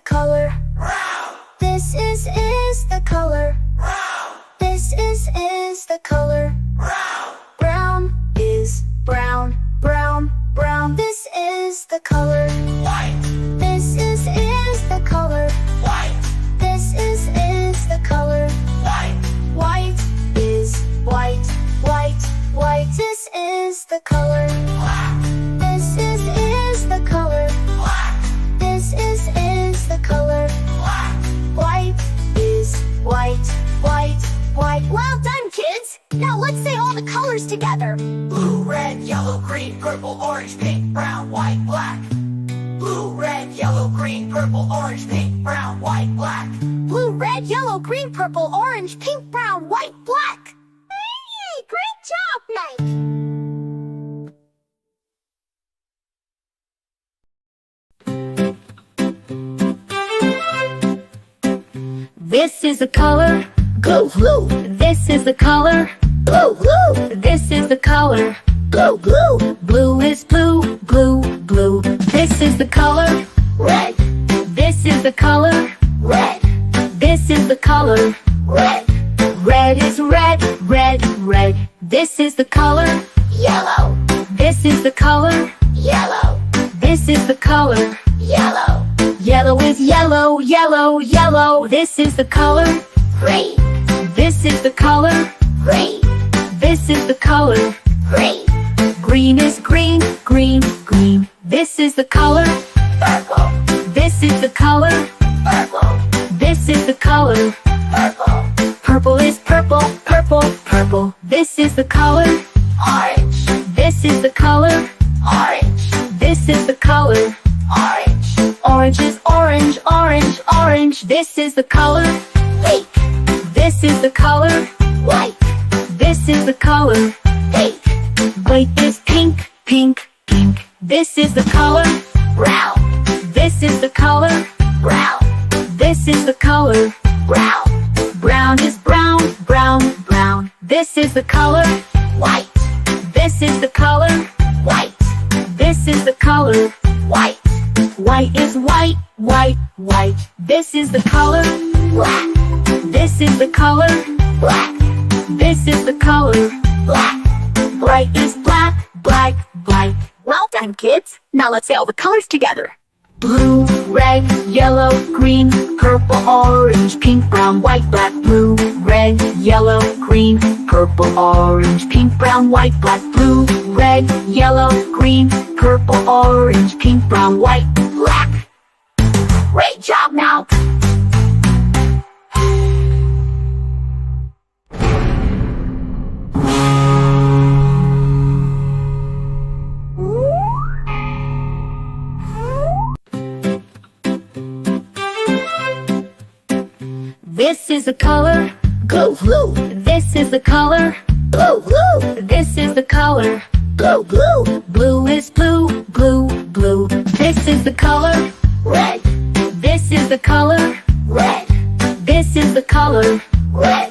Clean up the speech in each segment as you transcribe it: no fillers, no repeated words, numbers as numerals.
color. This is the color. This is the color. Brown is brown, brown, brown. This is the color. White, This is the color. white, This is the color. white, White is white, white, white. This is the color. black, This is the color. black, This is the color. black. White is white, white, white. Well done, kids! Now let's say all the colors together. Blue, red, yellow, green, purple, orange, pink, brown, white, black. Blue, red, yellow, green, purple, orange, pink, brown, white, black. Blue, red, yellow, green, purple, orange, pink, brown, white, black. Hey, great job, Mike! This is the color. Blue, blue, This is the color. blue, blue, This is the color. blue, blue. Blue is blue, blue, blue. This is the color. Red, This is the color. red, This is the color. red. Red is red, red, red. This is the color. Yellow, This is the color. yellow, This is the color. yellow. Yellow is yellow, yellow, yellow. This is the color. Green, This is the color. green, This is the color. green. Green is green, green, green. This is the color. Purple, This is the color. purple, This is the color. purple. Purple is purple, purple, purple. This is the color. Orange, This is the color. orange, This is the color. orange. Orange is orange, orange, orange. This is the color. Pink, This is the color. white, This is the color. pink. White is pink, pink, pink. This is the color. Brown, This is the color. brown, This is the color. brown. Brown is brown, brown, brown. This is the color. White, This is the color. white, This is the color. white. White is white, white, white. This is the color. Black, This is the color. black, This is the color. black. Bright is black, black, black. Well done, kids. Now let's say all the colors together. Blue, red, yellow, green, purple, orange, pink, brown, white, black. Blue, red, yellow, green, purple, orange, pink, brown, white, black. Blue, red, yellow, green, purple, orange, pink, brown, white, black. Great job now. This is the color. Blue, blue, This is the color. blue, blue, This is the color. blue, blue. Blue is blue, blue, blue. This is the color. Red, This is the color. red, This is the color. red.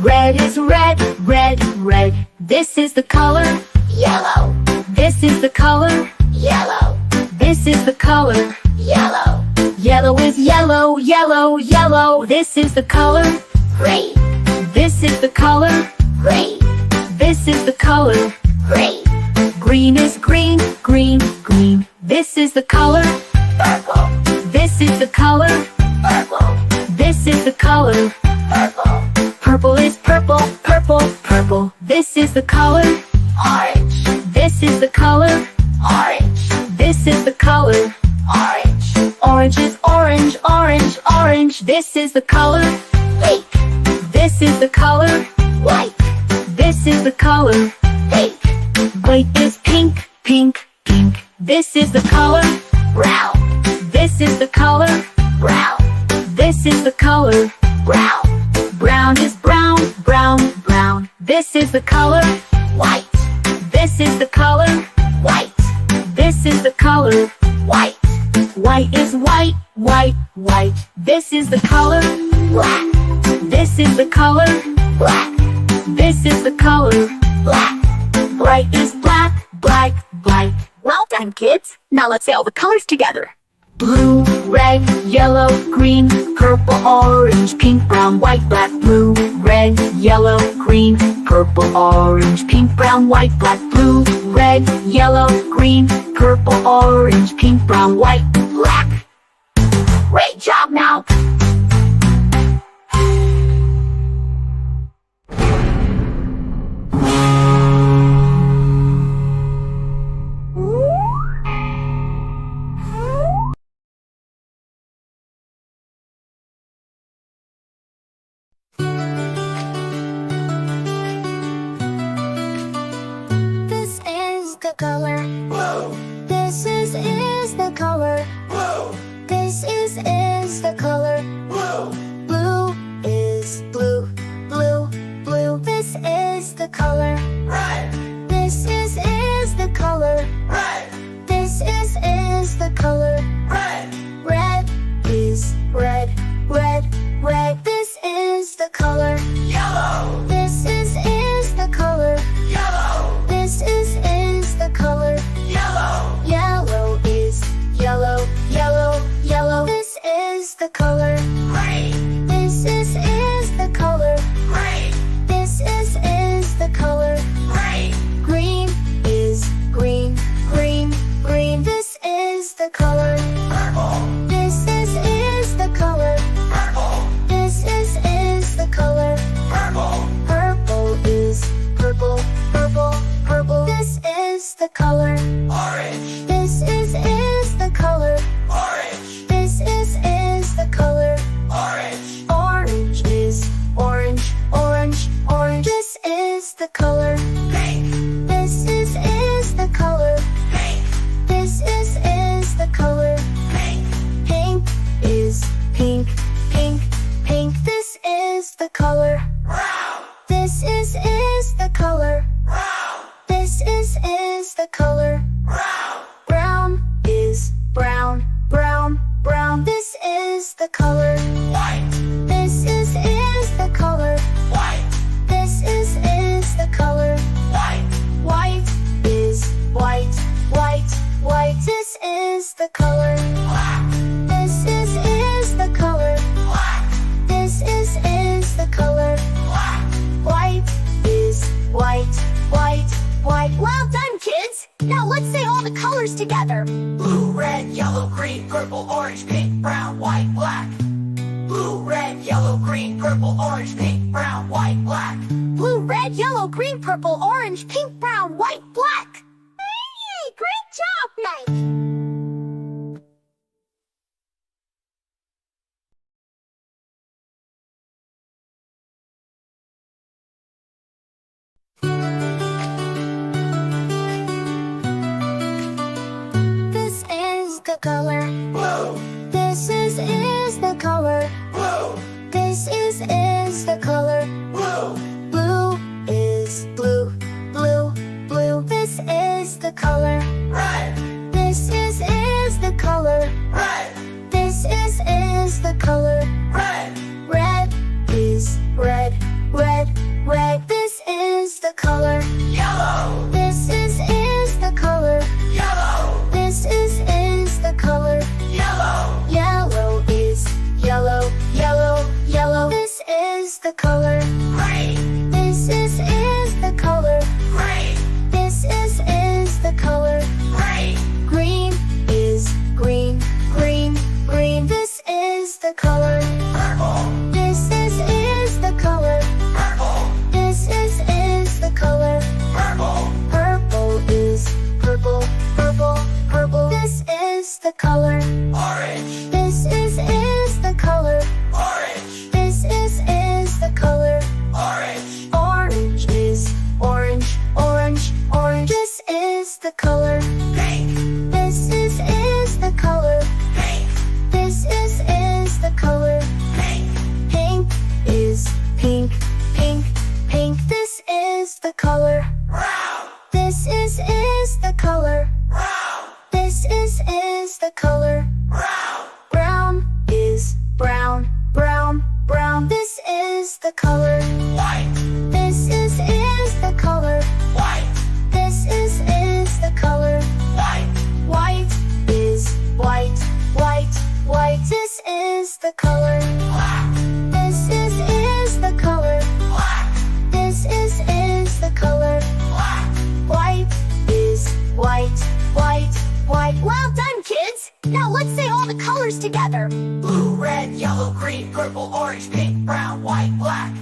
Red is red, red, red. This is the color. Yellow, This is the color. yellow, This is the color. yellow. Yellow is yellow, yellow, yellow. This is the color. Green, This is the color. green, This is the color. green. Green is green, green, green. This is the color. Purple, This is the color. purple, This is the color. purple. Purple is purple, purple, purple. This is the color. Orange, This is the color. orange, This is the color. orange. Orange is orange, orange, orange. This is the color. Pink, This is the color. white, This is the color. pink. White is pink, pink, pink. This is the color. Brown, This is the color. brown, This is the color. brown. Brown is brown, brown, brown. This is the color. White, This is the color. white, This is the color. white. White is white, white, white. This is the color. Black, This is the color. black, This is the color. black. Bright is black, black, black. Well done, kids. Now let's say all the colors together. Blue, red, yellow, green, purple, orange, pink, brown, white, black. Blue, red, yellow, green, purple, orange, pink, brown, white, black. Blue, red, yellow, green, purple, orange, pink, brown, white, black. Great job now! This is the color. Blue, This is the color. blue, This is the color. blue, Blue is blue, blue, blue. This is the color. red, This is the color. red, This is the color. red, Red is red, red, red. This is the color. yellow, This is the color. yellow, This is the color. yellow, Yellow is yellow, yellow, yellow. This is the color. green, This is the color. green, This is the color. green, Green is green, green, green. This is the color. purple, This is the color. purple, This is the color. purple, Purple is purple, purple, purple. This is the color. orange, This is the color. orange, This is the color. orange, Orange is orange, orange, orange. This is the color. pink, This is the color. pink, This is the color. pink, Pink is pink, pink, pink. This is the color. brown, This is the color. brown, This is the color. brown, Brown is brown, brown, brown. This is the color. white, This is the color. white, This is the color. white, White is white, white, white. This is the color. black, This is the color. black, This is the color. black, White is white, white, white. Well done, kids! Now let's say all the colors together. blue, red, yellow, green, purple, orange, pink, brown, white, black. Blue, red, yellow, green, purple, orange, pink, brown, white, black. Blue, red, yellow, green, purple, orange, pink, brown, white, black. Hey, great job, Mike! This is the color. Blue, This is the color. blue, This is the color. blue, Blue is blue, blue, blue. This is the color. red, This is the color. red, This is the color. red, Red is red, red, red. This is the color. yellow, This is the color. yellow, This is the color. yellow, Yellow is yellow, yellow, yellow. This is the color. green, This is the color. green, This is the color. green, Green is green, green, green. This is the color. the color. black, This is the color. black, This is the color. black, White is white, white, white. Well done, kids! Now let's say all the colors together. blue, red, yellow, green, purple, orange, pink, brown, white, black.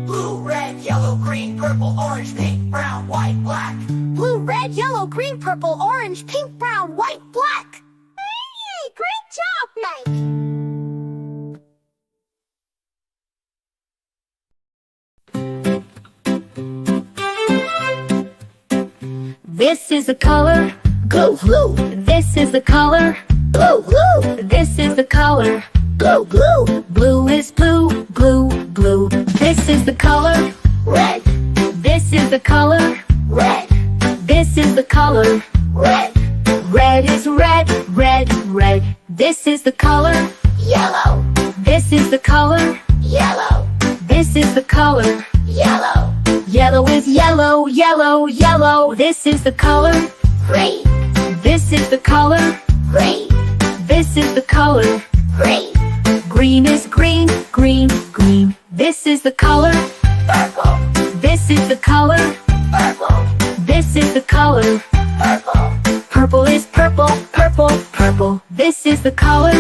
Blue, red, yellow, green, purple, orange, pink, brown, white, black. Blue, red, yellow, green, purple, orange, pink, brown, white, black. Hey, great job, Mike! This is the color, Blue, blue, this is the color, blue, blue, this is the color. blue, blue. Blue is blue, blue, blue. This is the color, Red, this is the color, red, this is the color. red. Red is red, red, red. This is the color, Yellow, this is the color, yellow, this is the color. yellow. Yellow is yellow, yellow, yellow. This is the color, Green, this is the color, green, this is the color. green. Green is green, green, green. This is the color, Purple, this is the color, purple, this is the color. purple. Purple is purple, purple, purple. This is the color,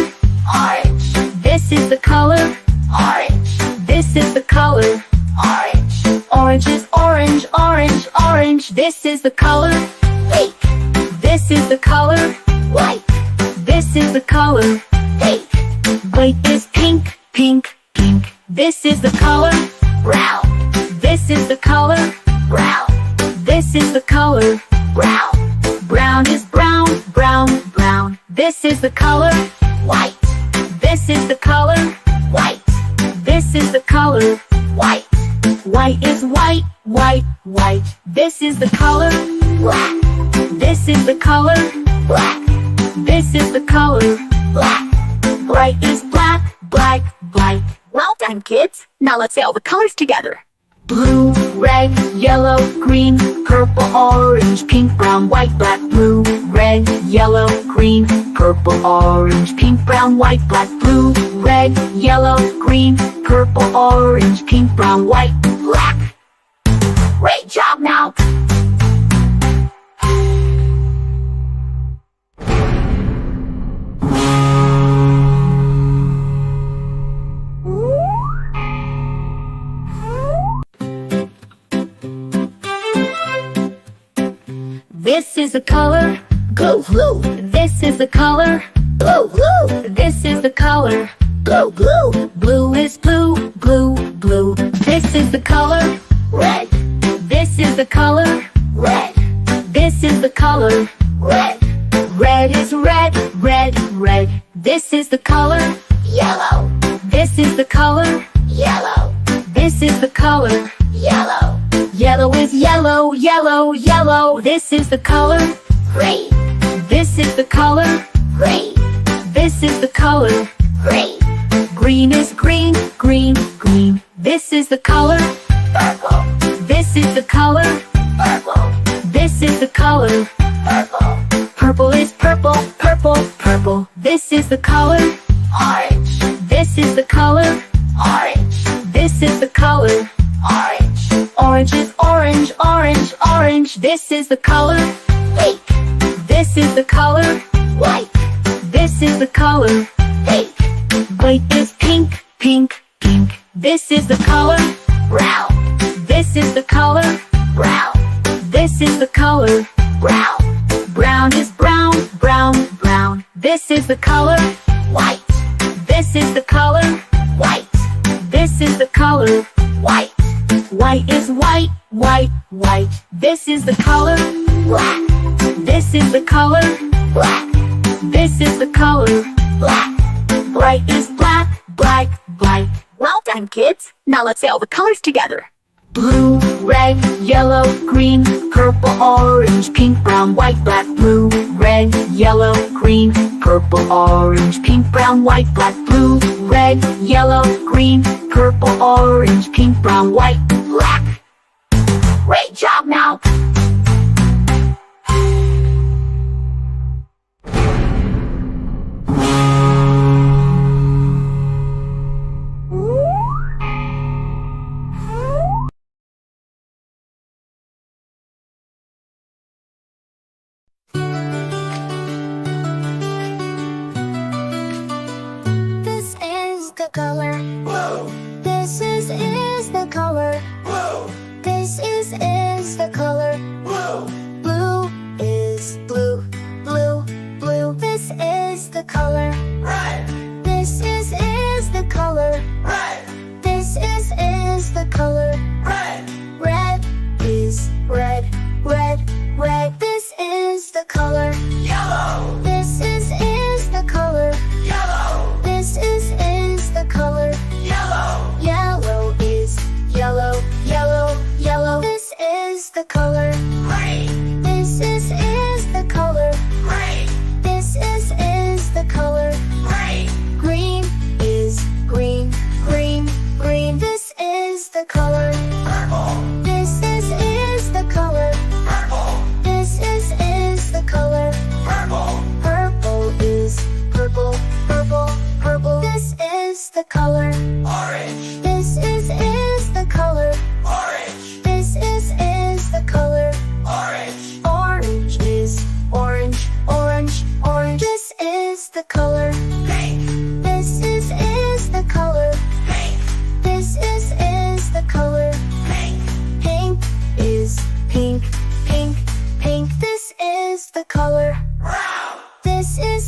Orange, this is the color, orange, this is the color. orange. Orange is orange, orange, orange. This is the color, Pink, this is the color, white, this is the color. pink. White is pink, pink, pink. This is the color, Brown, this is the color, brown, this is the color. brown. Brown is brown, brown, brown. This is the color, White, this is the color, white, this is the color. white. White is white, white, white. This is the color, Black, this is the color, black, this is the color. black. Bright is black, black, black. Well done, kids. Now let's say all the colors together. Blue, red, yellow, green, purple, orange, pink, brown, white, black. Blue, red, yellow, green, purple, orange, pink, brown, white, black. Blue, red, yellow, green, purple, orange, pink, brown, white, black. Great job now. This is the color, Blue, blue, this is the color, blue, blue, this is the color. blue, blue. Blue is blue, blue, blue. This is the color, Red, this is the color, red, this is the color. red. Red is red, red, red. This is the color, Yellow, this is the color, yellow, this is the color. yellow. Yellow is yellow, yellow, yellow. This is the color, Green, this is the color, green, this is the color. green. Green is green, green, green. This is the color, Purple, this is the color, purple, this is the color. purple. Purple is purple, purple, purple. This is the color, Orange, this is the color, orange, this is the color. orange. Orange is orange, orange, orange. This is the color, Pink, this is the color, white, this is the color. pink. White is pink, pink, pink. This is the color, Brown, this is the color, brown, this is the color. brown. Brown is brown, brown, brown. This is the color, White, this is the color, white, this is the color. white. White is white, white, white. This is the color, Black, this is the color, black, this is the color. black. Bright is black, black, black. Well done, kids. Now let's say all the colors together. Blue, red, yellow, green, purple, orange, pink, brown, white, black. Blue, red, yellow, green, purple, orange, pink, brown, white, black. Blue, red, yellow, green, purple, orange, pink, brown, white, black. Great job now. the color. blue, This is the color. blue, This is the color. blue, Blue is blue, blue, blue. This is the color. red, This is the color. red, This is the color. red, Red is red, red, red. This is the color. yellow, This is the color. yellow, This is the color. yellow, Yellow is yellow, yellow, yellow. This is the color. green, This is the color. green, This is the color. green, Green is green, green, green. This is the color. purple, This is the color. purple, This is the color. purple, Purple is purple, purple, purple. This is the color. orange, This is the color. orange, This is the color. orange, Orange is orange, orange, orange. This is the color. pink, This is the color. pink, This is the color. pink, Pink is pink, pink, pink. This is the color. brown, This is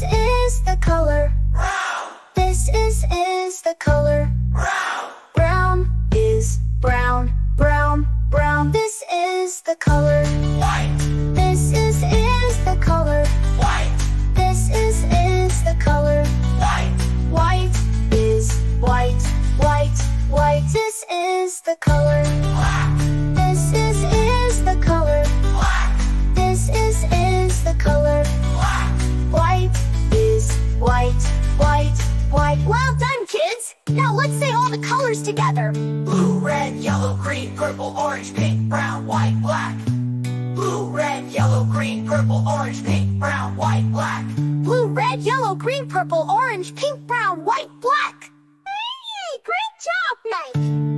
the color. brown, This is the color. brown, Brown is brown, brown, brown. This is the color. white, This is the color. white, This is the color. white, White is white, white, white. This is the color. black, This is the color. black, This is the color. black, White is white, white, white. Well done, kids! Now let's say all the colors together. blue, red, yellow, green, purple, orange, pink, brown, white, black. Blue, red, yellow, green, purple, orange, pink, brown, white, black. Blue, red, yellow, green, purple, orange, pink, brown, white, black. Hey, great job, Mike!